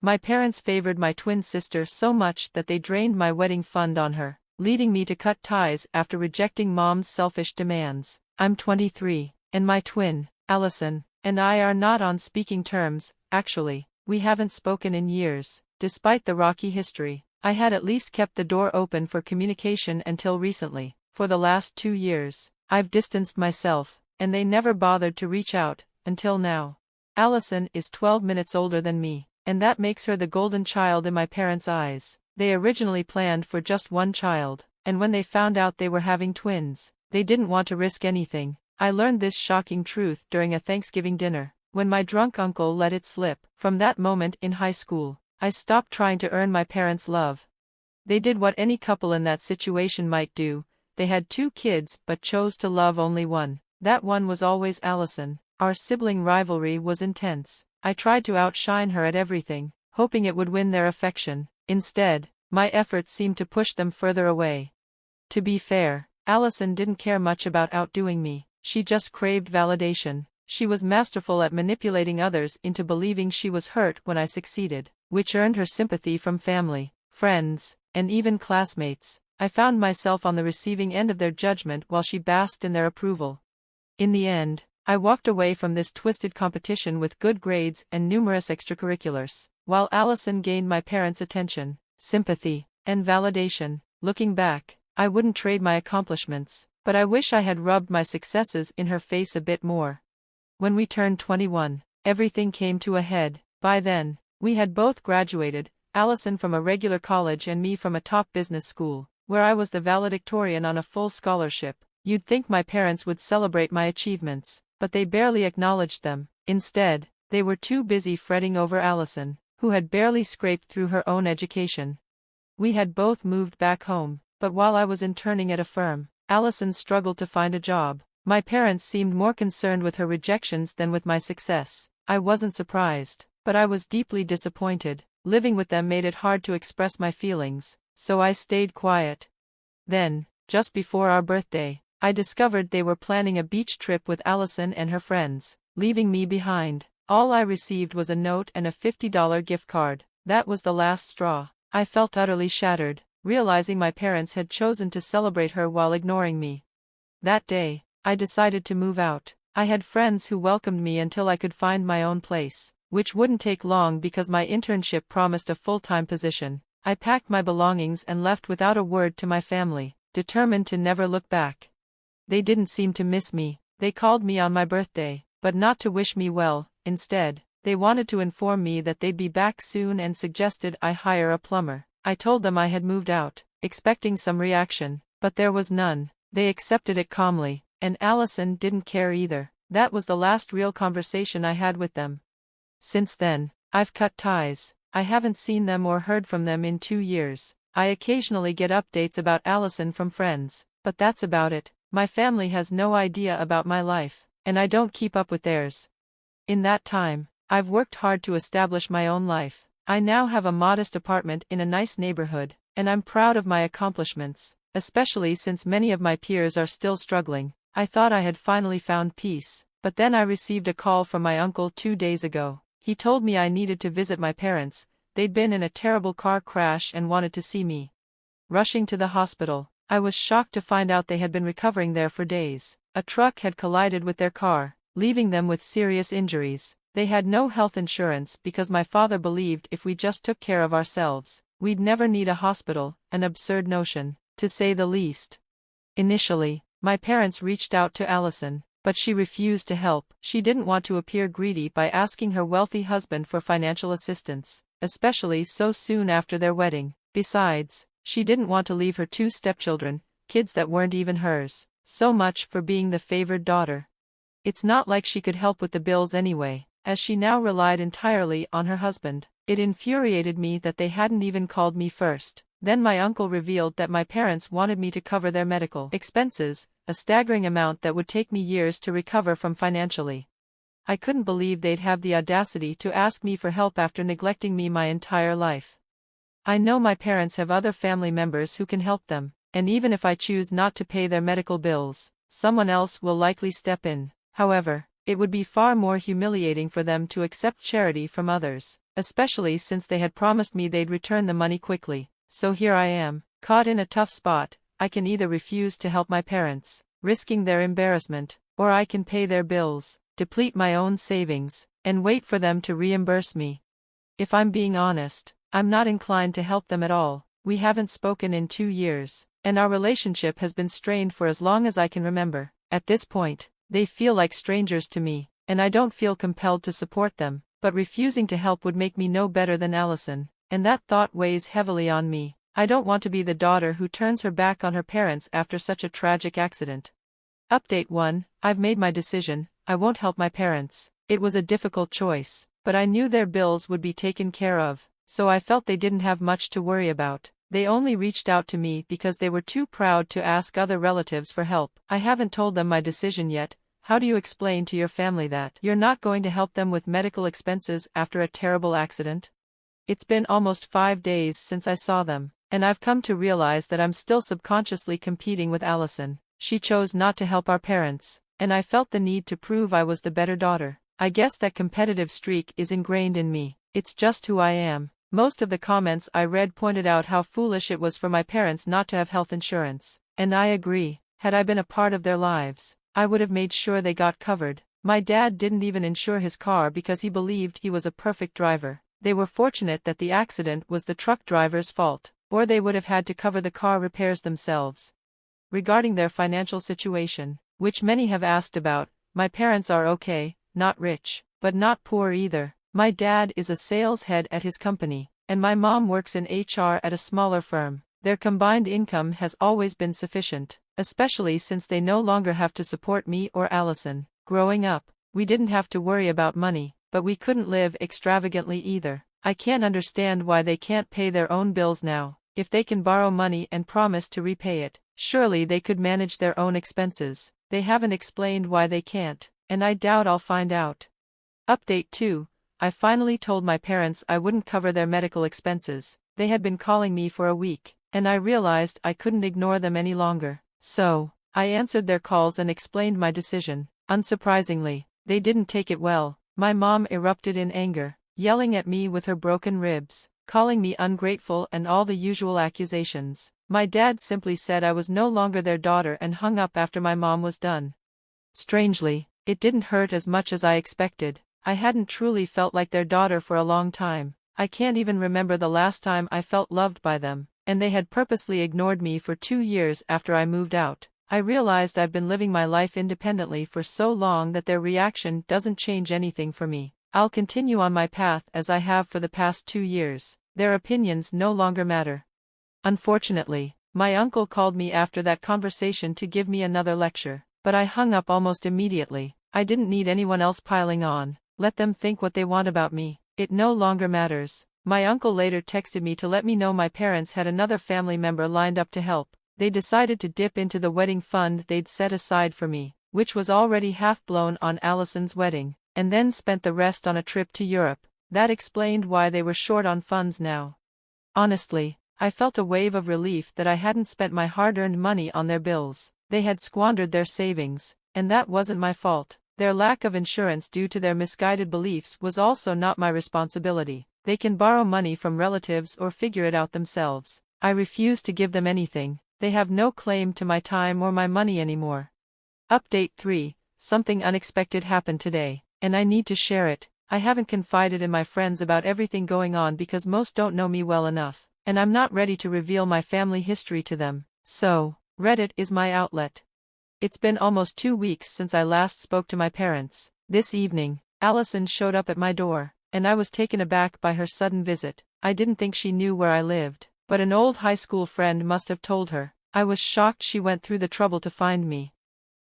My parents favored my twin sister so much that they drained my wedding fund on her, leading me to cut ties after rejecting mom's selfish demands. I'm 23, and my twin, Allison, and I are not on speaking terms. Actually, we haven't spoken in years. Despite the rocky history, I had at least kept the door open for communication until recently. For the last 2 years, I've distanced myself, and they never bothered to reach out, until now. Allison is 12 minutes older than me, and that makes her the golden child in my parents' eyes. They originally planned for just one child, and when they found out they were having twins, they didn't want to risk anything. I learned this shocking truth during a Thanksgiving dinner, when my drunk uncle let it slip. From that moment in high school, I stopped trying to earn my parents' love. They did what any couple in that situation might do. They had 2 kids but chose to love only one. That one was always Allison. Our sibling rivalry was intense. I tried to outshine her at everything, hoping it would win their affection. Instead, my efforts seemed to push them further away. To be fair, Allison didn't care much about outdoing me. She just craved validation. She was masterful at manipulating others into believing she was hurt when I succeeded, which earned her sympathy from family, friends, and even classmates. I found myself on the receiving end of their judgment while she basked in their approval. In the end, I walked away from this twisted competition with good grades and numerous extracurriculars, while Allison gained my parents' attention, sympathy, and validation. Looking back, I wouldn't trade my accomplishments, but I wish I had rubbed my successes in her face a bit more. When we turned 21, everything came to a head. By then, we had both graduated, Allison from a regular college and me from a top business school, where I was the valedictorian on a full scholarship. You'd think my parents would celebrate my achievements, but they barely acknowledged them. Instead, they were too busy fretting over Allison, who had barely scraped through her own education. We had both moved back home, but while I was interning at a firm, Allison struggled to find a job. My parents seemed more concerned with her rejections than with my success. I wasn't surprised, but I was deeply disappointed. Living with them made it hard to express my feelings, so I stayed quiet. Then, just before our birthday, I discovered they were planning a beach trip with Allison and her friends, leaving me behind. All I received was a note and a $50 gift card. That was the last straw. I felt utterly shattered, realizing my parents had chosen to celebrate her while ignoring me. That day, I decided to move out. I had friends who welcomed me until I could find my own place, which wouldn't take long because my internship promised a full-time position. I packed my belongings and left without a word to my family, determined to never look back. They didn't seem to miss me. They called me on my birthday, but not to wish me well. Instead, they wanted to inform me that they'd be back soon and suggested I hire a plumber. I told them I had moved out, expecting some reaction, but there was none. They accepted it calmly, and Allison didn't care either. That was the last real conversation I had with them. Since then, I've cut ties. I haven't seen them or heard from them in 2 years. I occasionally get updates about Allison from friends, but that's about it. My family has no idea about my life, and I don't keep up with theirs. In that time, I've worked hard to establish my own life. I now have a modest apartment in a nice neighborhood, and I'm proud of my accomplishments, especially since many of my peers are still struggling. I thought I had finally found peace, but then I received a call from my uncle 2 days ago. He told me I needed to visit my parents. They'd been in a terrible car crash and wanted to see me. Rushing to the hospital, I was shocked to find out they had been recovering there for days. A truck had collided with their car, leaving them with serious injuries. They had no health insurance because my father believed if we just took care of ourselves, we'd never need a hospital, an absurd notion, to say the least. Initially, my parents reached out to Allison, but she refused to help. She didn't want to appear greedy by asking her wealthy husband for financial assistance, especially so soon after their wedding. Besides, she didn't want to leave her 2 stepchildren, kids that weren't even hers. So much for being the favored daughter. It's not like she could help with the bills anyway, as she now relied entirely on her husband. It infuriated me that they hadn't even called me first. Then my uncle revealed that my parents wanted me to cover their medical expenses, a staggering amount that would take me years to recover from financially. I couldn't believe they'd have the audacity to ask me for help after neglecting me my entire life. I know my parents have other family members who can help them, and even if I choose not to pay their medical bills, someone else will likely step in. However, it would be far more humiliating for them to accept charity from others, especially since they had promised me they'd return the money quickly. So here I am, caught in a tough spot. I can either refuse to help my parents, risking their embarrassment, or I can pay their bills, deplete my own savings, and wait for them to reimburse me. If I'm being honest, I'm not inclined to help them at all. We haven't spoken in 2 years, and our relationship has been strained for as long as I can remember. At this point, they feel like strangers to me, and I don't feel compelled to support them, but refusing to help would make me no better than Allison, and that thought weighs heavily on me. I don't want to be the daughter who turns her back on her parents after such a tragic accident. Update 1. I've made my decision. I won't help my parents. It was a difficult choice, but I knew their bills would be taken care of, so I felt they didn't have much to worry about. They only reached out to me because they were too proud to ask other relatives for help. I haven't told them my decision yet. How do you explain to your family that you're not going to help them with medical expenses after a terrible accident? It's been almost 5 days since I saw them, and I've come to realize that I'm still subconsciously competing with Allison. She chose not to help our parents, and I felt the need to prove I was the better daughter. I guess that competitive streak is ingrained in me. It's just who I am. Most of the comments I read pointed out how foolish it was for my parents not to have health insurance, and I agree. Had I been a part of their lives, I would have made sure they got covered. My dad didn't even insure his car because he believed he was a perfect driver. They were fortunate that the accident was the truck driver's fault, or they would have had to cover the car repairs themselves. Regarding their financial situation, which many have asked about, my parents are okay, not rich, but not poor either. My dad is a sales head at his company, and my mom works in HR at a smaller firm. Their combined income has always been sufficient, especially since they no longer have to support me or Allison. Growing up, we didn't have to worry about money, but we couldn't live extravagantly either. I can't understand why they can't pay their own bills now. If they can borrow money and promise to repay it, surely they could manage their own expenses. They haven't explained why they can't, and I doubt I'll find out. Update 2. I finally told my parents I wouldn't cover their medical expenses. They had been calling me for a week, and I realized I couldn't ignore them any longer. So, I answered their calls and explained my decision. Unsurprisingly, they didn't take it well. My mom erupted in anger, yelling at me with her broken ribs, calling me ungrateful and all the usual accusations. My dad simply said I was no longer their daughter and hung up after my mom was done. Strangely, it didn't hurt as much as I expected. I hadn't truly felt like their daughter for a long time. I can't even remember the last time I felt loved by them, and they had purposely ignored me for 2 years after I moved out. I realized I've been living my life independently for so long that their reaction doesn't change anything for me. I'll continue on my path as I have for the past 2 years. Their opinions no longer matter. Unfortunately, my uncle called me after that conversation to give me another lecture, but I hung up almost immediately. I didn't need anyone else piling on. Let them think what they want about me. It no longer matters. My uncle later texted me to let me know my parents had another family member lined up to help. They decided to dip into the wedding fund they'd set aside for me, which was already half blown on Allison's wedding, and then spent the rest on a trip to Europe. That explained why they were short on funds now. Honestly, I felt a wave of relief that I hadn't spent my hard-earned money on their bills. They had squandered their savings, and that wasn't my fault. Their lack of insurance due to their misguided beliefs was also not my responsibility. They can borrow money from relatives or figure it out themselves. I refuse to give them anything. They have no claim to my time or my money anymore. Update 3. Something unexpected happened today, and I need to share it. I haven't confided in my friends about everything going on because most don't know me well enough, and I'm not ready to reveal my family history to them. So, Reddit is my outlet. It's been almost 2 weeks since I last spoke to my parents. This evening, Allison showed up at my door, and I was taken aback by her sudden visit. I didn't think she knew where I lived, but an old high school friend must have told her. I was shocked she went through the trouble to find me.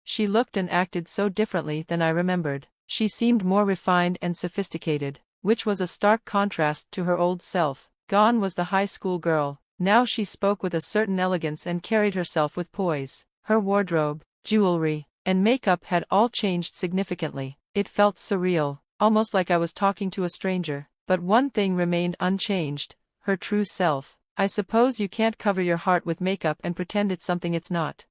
She looked and acted so differently than I remembered. She seemed more refined and sophisticated, which was a stark contrast to her old self. Gone was the high school girl. Now she spoke with a certain elegance and carried herself with poise. Her wardrobe, jewelry, and makeup had all changed significantly. It felt surreal, almost like I was talking to a stranger. But one thing remained unchanged: her true self. I suppose you can't cover your heart with makeup and pretend it's something it's not.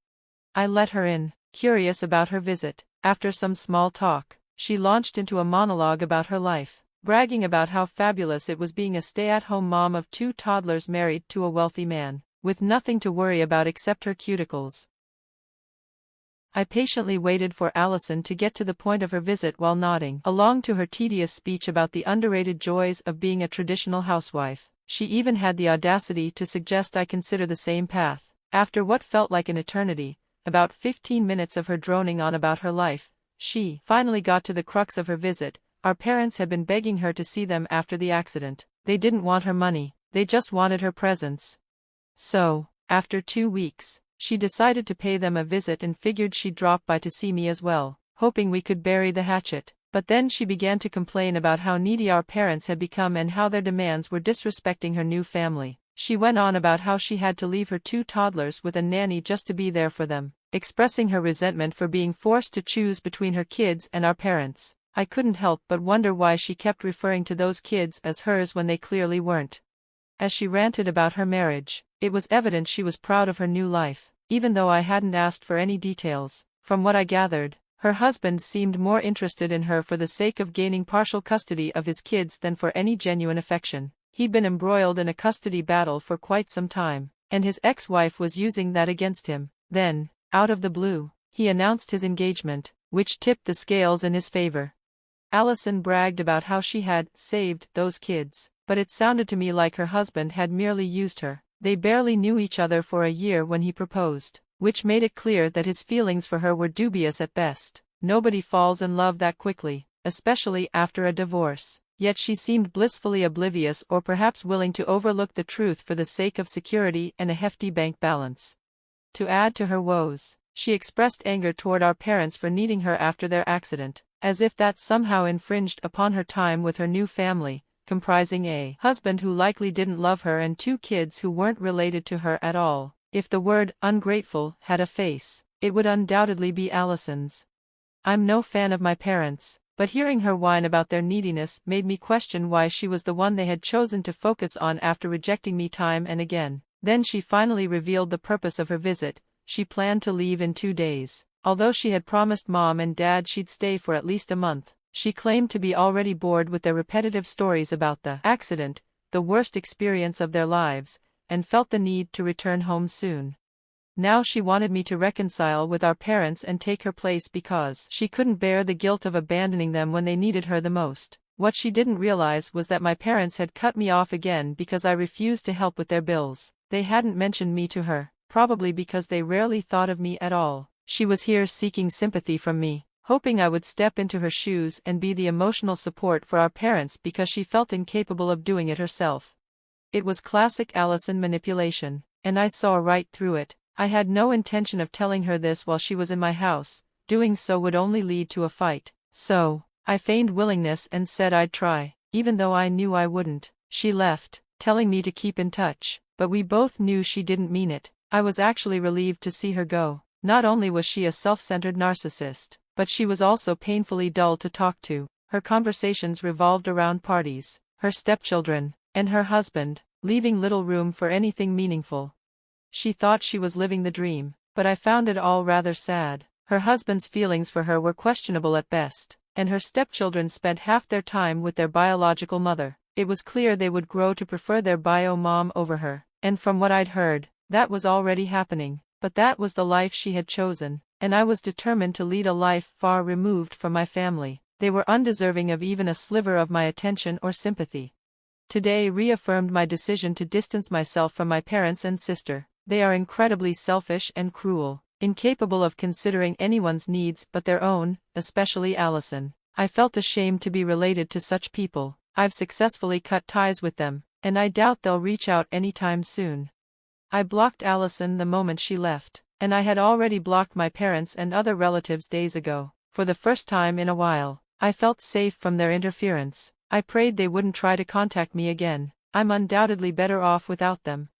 I let her in, curious about her visit. After some small talk, she launched into a monologue about her life. bragging about how fabulous it was being a stay-at-home mom of 2 toddlers married to a wealthy man, with nothing to worry about except her cuticles. I patiently waited for Allison to get to the point of her visit while nodding along to her tedious speech about the underrated joys of being a traditional housewife. She even had the audacity to suggest I consider the same path. After what felt like an eternity, about 15 minutes of her droning on about her life, she finally got to the crux of her visit. Our parents had been begging her to see them after the accident. They didn't want her money, they just wanted her presence. So, after 2 weeks, she decided to pay them a visit and figured she'd drop by to see me as well, hoping we could bury the hatchet. But then she began to complain about how needy our parents had become and how their demands were disrespecting her new family. She went on about how she had to leave her 2 toddlers with a nanny just to be there for them, expressing her resentment for being forced to choose between her kids and our parents. I couldn't help but wonder why she kept referring to those kids as hers when they clearly weren't. As she ranted about her marriage, it was evident she was proud of her new life, even though I hadn't asked for any details. From what I gathered, her husband seemed more interested in her for the sake of gaining partial custody of his kids than for any genuine affection. He'd been embroiled in a custody battle for quite some time, and his ex-wife was using that against him. Then, out of the blue, he announced his engagement, which tipped the scales in his favor. Allison bragged about how she had saved those kids, but it sounded to me like her husband had merely used her. They barely knew each other for a year when he proposed, which made it clear that his feelings for her were dubious at best. Nobody falls in love that quickly, especially after a divorce. Yet she seemed blissfully oblivious or perhaps willing to overlook the truth for the sake of security and a hefty bank balance. To add to her woes, she expressed anger toward our parents for needing her after their accident, as if that somehow infringed upon her time with her new family, comprising a husband who likely didn't love her and 2 kids who weren't related to her at all. If the word ungrateful had a face, it would undoubtedly be Allison's. I'm no fan of my parents, but hearing her whine about their neediness made me question why she was the one they had chosen to focus on after rejecting me time and again. Then she finally revealed the purpose of her visit. She planned to leave in 2 days. Although she had promised Mom and Dad she'd stay for at least a month, she claimed to be already bored with their repetitive stories about the accident, the worst experience of their lives, and felt the need to return home soon. Now she wanted me to reconcile with our parents and take her place because she couldn't bear the guilt of abandoning them when they needed her the most. What she didn't realize was that my parents had cut me off again because I refused to help with their bills. They hadn't mentioned me to her, probably because they rarely thought of me at all. She was here seeking sympathy from me, hoping I would step into her shoes and be the emotional support for our parents because she felt incapable of doing it herself. It was classic Allison manipulation, and I saw right through it. I had no intention of telling her this while she was in my house. Doing so would only lead to a fight. So, I feigned willingness and said I'd try, even though I knew I wouldn't. She left, telling me to keep in touch, but we both knew she didn't mean it. I was actually relieved to see her go. Not only was she a self-centered narcissist, but she was also painfully dull to talk to. Her conversations revolved around parties, her stepchildren, and her husband, leaving little room for anything meaningful. She thought she was living the dream, but I found it all rather sad. Her husband's feelings for her were questionable at best, and her stepchildren spent half their time with their biological mother. It was clear they would grow to prefer their bio mom over her, and from what I'd heard, that was already happening. But that was the life she had chosen, and I was determined to lead a life far removed from my family. They were undeserving of even a sliver of my attention or sympathy. Today reaffirmed my decision to distance myself from my parents and sister. They are incredibly selfish and cruel, incapable of considering anyone's needs but their own, especially Allison. I felt ashamed to be related to such people. I've successfully cut ties with them, and I doubt they'll reach out anytime soon. I blocked Allison the moment she left, and I had already blocked my parents and other relatives days ago. For the first time in a while, I felt safe from their interference. I prayed they wouldn't try to contact me again. I'm undoubtedly better off without them.